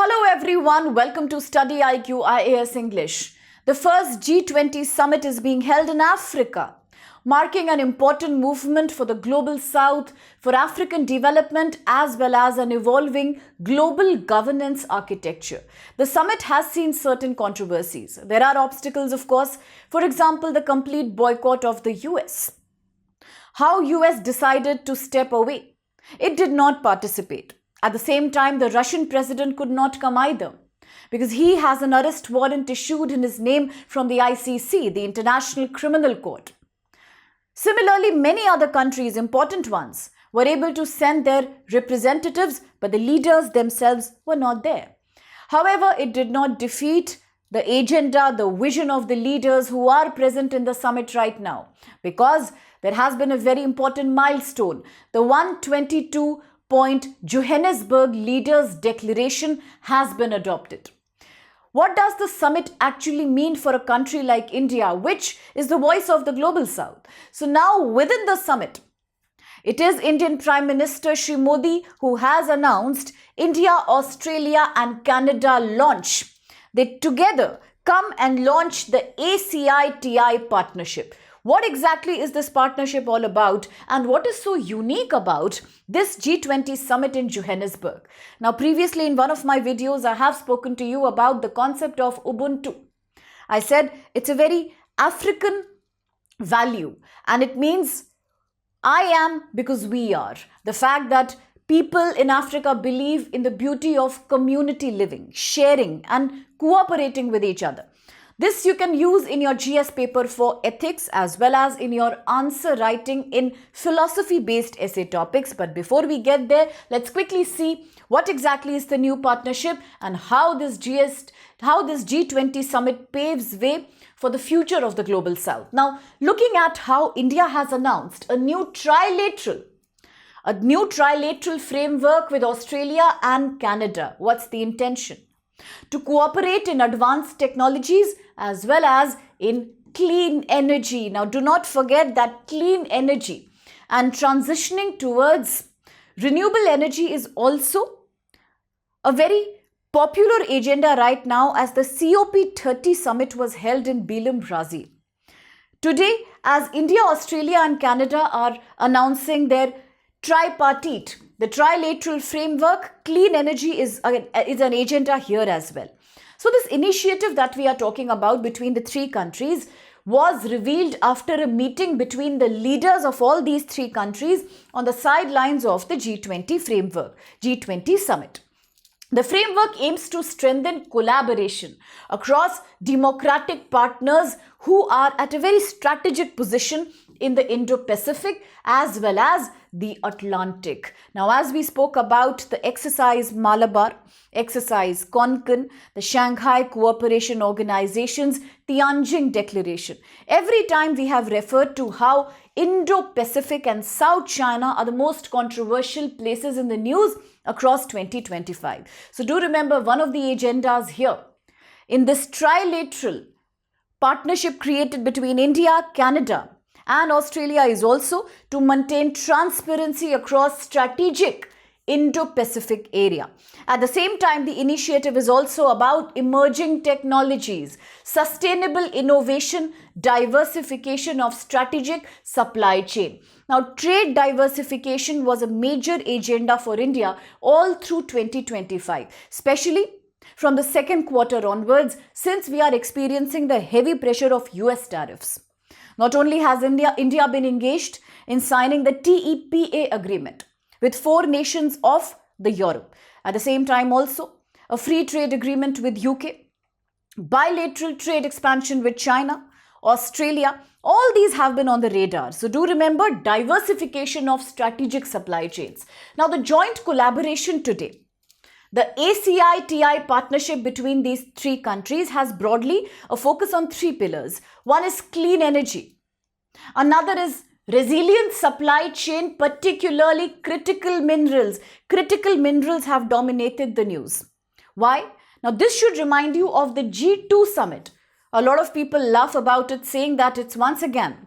Hello everyone, welcome to StudyIQ IAS English. The first G20 summit is being held in Africa, marking an important movement for the global south, for African development as well as an evolving global governance architecture. The summit has seen certain controversies. There are obstacles, of course, for example, the complete boycott of the US. How US decided to step away. It did not participate. At the same time, the Russian president could not come either because he has an arrest warrant issued in his name from the ICC, the International Criminal Court. Similarly, many other countries, important ones, were able to send their representatives, but the leaders themselves were not there. However, it did not defeat the agenda, the vision of the leaders who are present in the summit right now, because there has been a very important milestone. The 122-point Johannesburg Leaders Declaration has been adopted. What does the summit actually mean for a country like India, which is the voice of the global south? So now within the summit, it is Indian Prime Minister Shri Modi who has announced India, Australia and Canada launch. They together come and launch the ACITI Partnership. What exactly is this partnership all about, and what is so unique about this G20 summit in Johannesburg? Now, previously in one of my videos, I have spoken to you about the concept of Ubuntu. I said it's a very African value, and it means I am because we are. The fact that people in Africa believe in the beauty of community living, sharing and cooperating with each other. This you can use in your GS paper for ethics as well as in your answer writing in philosophy-based essay topics. But before we get there, let's quickly see what exactly is the new partnership and how this G20 summit paves way for the future of the global south. Now, looking at how India has announced a new trilateral framework with Australia and Canada. What's the intention? To cooperate in advanced technologies as well as in clean energy. Now, do not forget that clean energy and transitioning towards renewable energy is also a very popular agenda right now, as the COP30 summit was held in Belém, Brazil. Today, as India, Australia and Canada are announcing their tripartite, the trilateral framework, clean energy is an agenda here as well. So this initiative that we are talking about between the three countries was revealed after a meeting between the leaders of all these three countries on the sidelines of the G20 framework, G20 summit. The framework aims to strengthen collaboration across democratic partners who are at a very strategic position in the Indo-Pacific as well as the Atlantic. Now, as we spoke about the exercise Malabar, exercise Konkan, the Shanghai Cooperation Organization's Tianjin Declaration, every time we have referred to how Indo-Pacific and South China are the most controversial places in the news across 2025. So do remember, one of the agendas here in this trilateral partnership created between India, Canada and Australia is also to maintain transparency across strategic Indo-Pacific area. At the same time, the initiative is also about emerging technologies, sustainable innovation, diversification of strategic supply chain. Now, trade diversification was a major agenda for India all through 2025, especially from the second quarter onwards, since we are experiencing the heavy pressure of US tariffs. Not only has India been engaged in signing the TEPA agreement with 4 nations of the Europe. At the same time also, a free trade agreement with UK, bilateral trade expansion with China, Australia, all these have been on the radar. So do remember diversification of strategic supply chains. Now, the joint collaboration today, the ACITI partnership between these three countries has broadly a focus on 3 pillars. One is clean energy. Another is resilient supply chain, particularly critical minerals. Critical minerals have dominated the news. Why? Now, this should remind you of the G2 summit. A lot of people laugh about it, saying that it's once again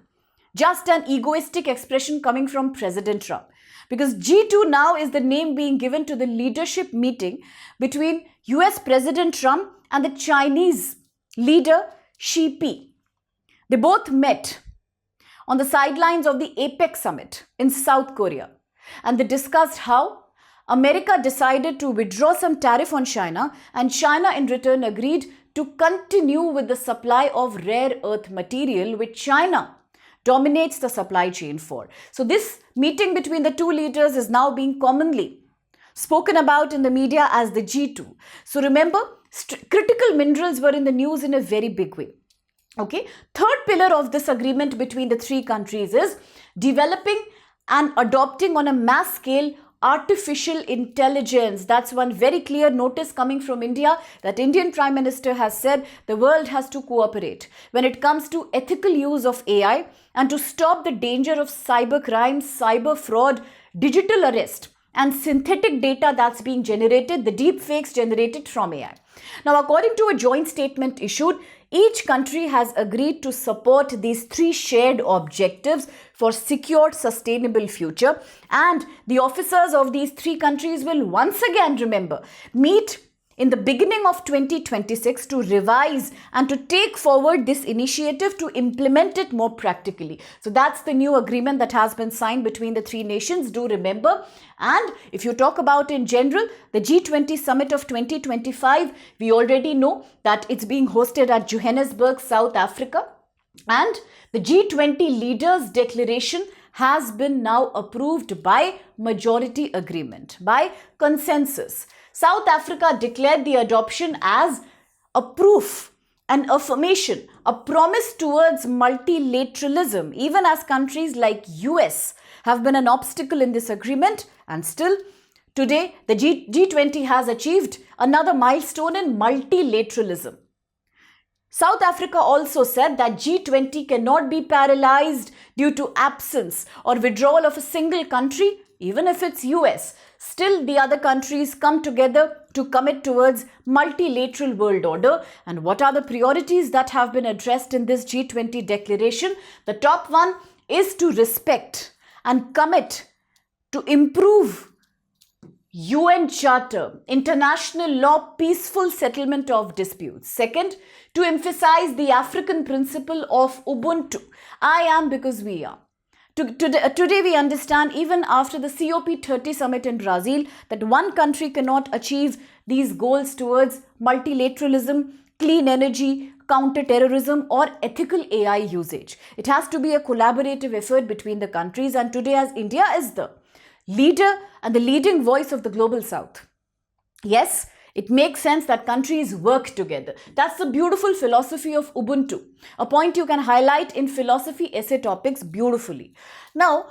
just an egoistic expression coming from President Trump. because G2 now is the name being given to the leadership meeting between US President Trump and the Chinese leader Xi Jinping. They both met on the sidelines of the APEC summit in South Korea, and they discussed how America decided to withdraw some tariff on China, and China in return agreed to continue with the supply of rare earth material, which China dominates the supply chain for. So this meeting between the two leaders is now being commonly spoken about in the media as the G2. So remember, critical minerals were in the news in a very big way. Okay, third pillar of this agreement between the three countries is developing and adopting on a mass scale artificial intelligence. That's one very clear notice coming from India, that Indian Prime Minister has said the world has to cooperate when it comes to ethical use of AI and to stop the danger of cyber crime, cyber fraud, digital arrest and synthetic data that's being generated, the deep fakes generated from AI. Now, according to a joint statement issued, each country has agreed to support these three shared objectives for secure, sustainable future. And the officers of these three countries will once again, remember, meet in the beginning of 2026 to revise and to take forward this initiative to implement it more practically. So that's the new agreement that has been signed between the three nations, do remember. And if you talk about in general, the G20 summit of 2025, we already know that it's being hosted at Johannesburg, South Africa. And the G20 leaders declaration has been now approved by majority agreement, by consensus. South Africa declared the adoption as a proof, an affirmation, a promise towards multilateralism, even as countries like US have been an obstacle in this agreement. And still, today, the G20 has achieved another milestone in multilateralism. South Africa also said that G20 cannot be paralyzed due to absence or withdrawal of a single country, even if it's US. Still, the other countries come together to commit towards multilateral world order. And what are the priorities that have been addressed in this G20 declaration? The top one is to respect and commit to improve UN Charter, international law, peaceful settlement of disputes. Second, to emphasize the African principle of Ubuntu. I am because we are. Today we understand, even after the COP30 summit in Brazil, that one country cannot achieve these goals towards multilateralism, clean energy, counter-terrorism or ethical AI usage. It has to be a collaborative effort between the countries, and today as India is the leader and the leading voice of the global south, yes, it makes sense that countries work together. That's the beautiful philosophy of Ubuntu, a point you can highlight in philosophy essay topics beautifully. Now,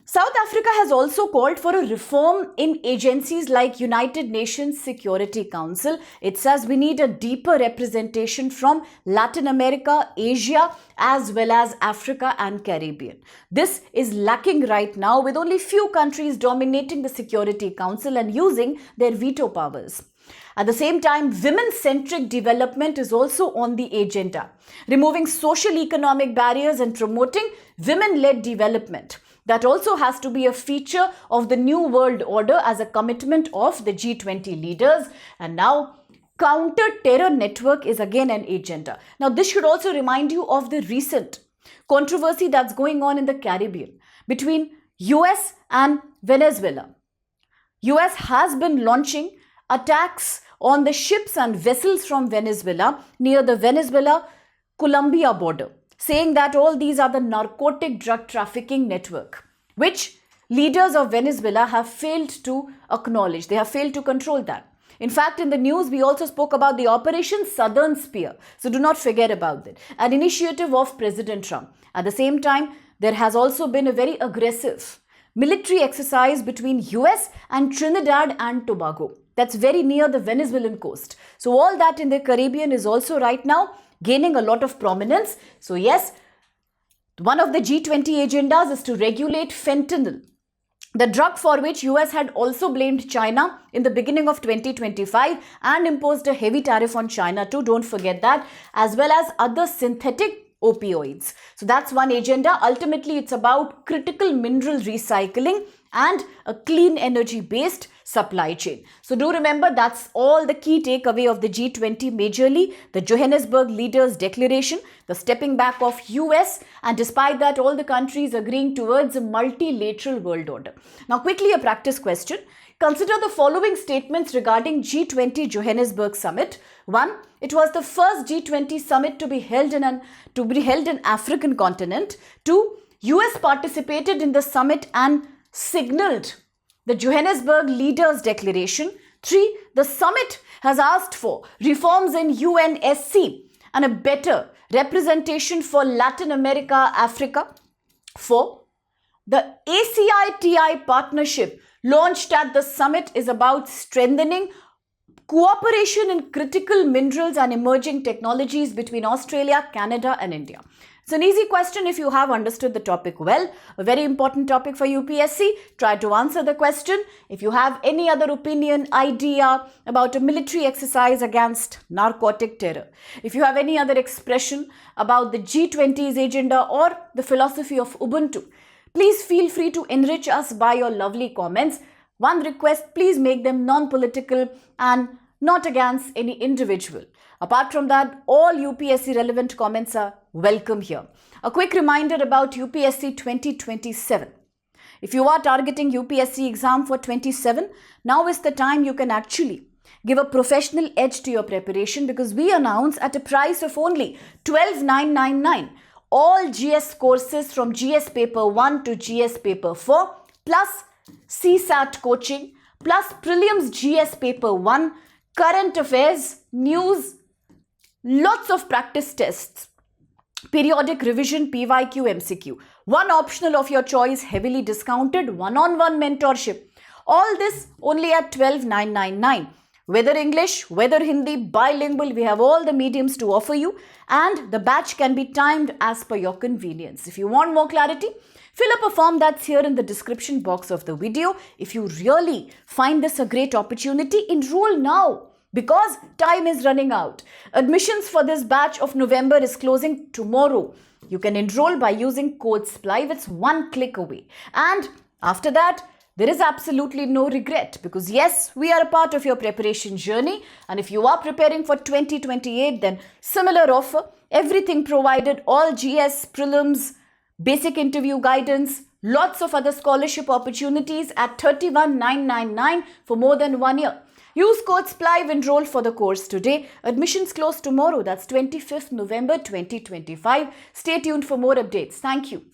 South Africa has also called for a reform in agencies like United Nations Security Council. It says we need a deeper representation from Latin America, Asia, as well as Africa and Caribbean. This is lacking right now, with only few countries dominating the Security Council and using their veto powers. At the same time, women-centric development is also on the agenda, removing social economic barriers and promoting women-led development. That also has to be a feature of the new world order as a commitment of the G20 leaders. And now, counter-terror network is again an agenda. Now, this should also remind you of the recent controversy that's going on in the Caribbean between US and Venezuela. US has been launching attacks on the ships and vessels from Venezuela near the Venezuela-Colombia border, saying that all these are the narcotic drug trafficking network, which leaders of Venezuela have failed to acknowledge. They have failed to control that. In fact, in the news, we also spoke about the Operation Southern Spear. So do not forget about it. An initiative of President Trump. At the same time, there has also been a very aggressive military exercise between US and Trinidad and Tobago. That's very near the Venezuelan coast. So all that in the Caribbean is also right now gaining a lot of prominence. So yes, one of the G20 agendas is to regulate fentanyl, the drug for which US had also blamed China in the beginning of 2025 and imposed a heavy tariff on China too, don't forget that, as well as other synthetic opioids. So that's one agenda. Ultimately, it's about critical mineral recycling and a clean energy based supply chain. So do remember, that's all the key takeaway of the G20, majorly the Johannesburg leaders declaration, the stepping back of US, and despite that all the countries agreeing towards a multilateral world order. Now quickly a practice question. Consider the following statements regarding G20 Johannesburg summit. 1. It was the first G20 summit to be held in African continent. 2. US participated in the summit and signaled the Johannesburg leaders declaration. 3. The summit has asked for reforms in UNSC and a better representation for Latin America, Africa. 4. The ACITI Partnership launched at the summit is about strengthening cooperation in critical minerals and emerging technologies between Australia, Canada and India. It's an easy question if you have understood the topic well. A very important topic for UPSC. Try to answer the question. If you have any other opinion, idea about a military exercise against narcotic terror, if you have any other expression about the G20's agenda or the philosophy of Ubuntu, please feel free to enrich us by your lovely comments. One request, please make them non-political and not against any individual. Apart from that, all UPSC relevant comments are welcome here. A quick reminder about UPSC 2027. If you are targeting UPSC exam for 27, now is the time you can actually give a professional edge to your preparation, because we announce at a price of only 12,999 all GS courses from GS paper 1 to GS paper 4 plus CSAT coaching plus Prelims GS paper 1, current affairs, news, lots of practice tests, periodic revision, PYQ, MCQ, one optional of your choice, heavily discounted, one-on-one mentorship. All this only at 12,999. Whether English, whether Hindi, bilingual, we have all the mediums to offer you, and the batch can be timed as per your convenience. If you want more clarity, fill up a form that's here in the description box of the video. If you really find this a great opportunity, enroll now, because time is running out. Admissions for this batch of November is closing tomorrow. You can enroll by using code SPLIVE. It's one click away. And after that, there is absolutely no regret, because yes, we are a part of your preparation journey. And if you are preparing for 2028, then similar offer, everything provided, all GS, prelims, basic interview guidance, lots of other scholarship opportunities at 31,999 for more than 1 year. Use code SPLIVE, enroll for the course today. Admissions close tomorrow, that's 25th November 2025. Stay tuned for more updates. Thank you.